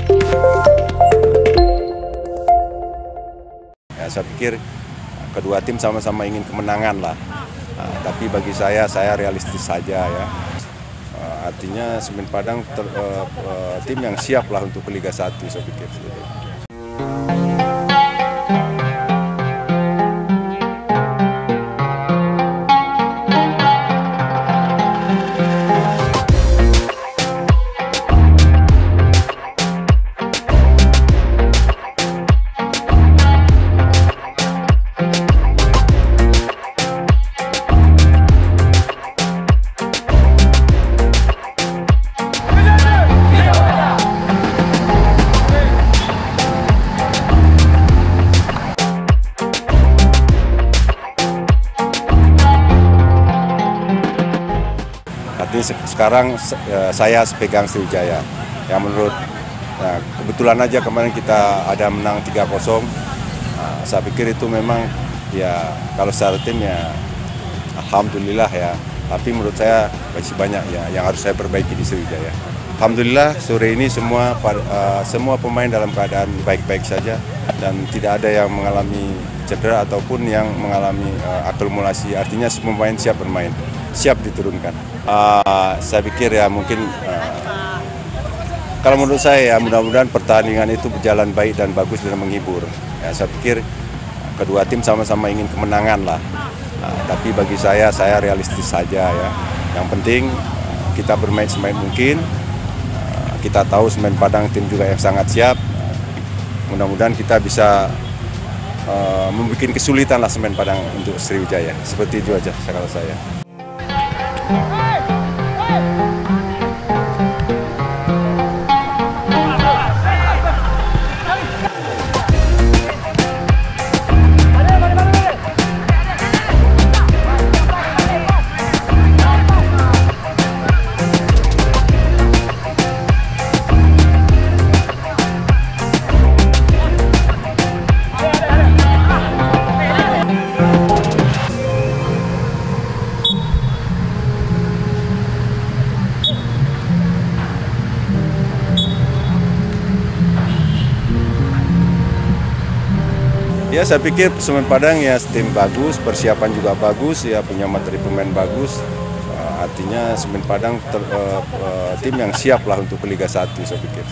Ya, saya pikir kedua tim sama-sama ingin kemenangan lah. Tapi bagi saya realistis saja ya. Artinya Semen Padang tim yang siap lah untuk ke Liga 1, saya pikir. Artinya sekarang saya pegang Sriwijaya. Yang menurut kebetulan aja kemarin kita ada menang 3-0. Saya pikir itu memang ya kalau secara tim ya alhamdulillah ya. Tapi menurut saya masih banyak ya yang harus saya perbaiki di Sriwijaya. Alhamdulillah sore ini semua pemain dalam keadaan baik-baik saja dan tidak ada yang mengalami cedera ataupun yang mengalami akumulasi. Artinya semua pemain siap bermain, siap diturunkan. Saya pikir ya mungkin kalau menurut saya ya mudah-mudahan pertandingan itu berjalan baik dan bagus dan menghibur. Ya, saya pikir kedua tim sama-sama ingin kemenangan lah. Tapi bagi saya realistis saja ya. Yang penting kita bermain semain mungkin. Kita tahu Semen Padang tim juga yang sangat siap. Mudah-mudahan kita bisa membuat kesulitan lah Semen Padang untuk Sriwijaya. Seperti itu aja kalau saya. Ya saya pikir Semen Padang ya tim bagus, persiapan juga bagus, ya punya materi pemain bagus. Artinya Semen Padang tim yang siap lah untuk ke Liga 1, saya pikir.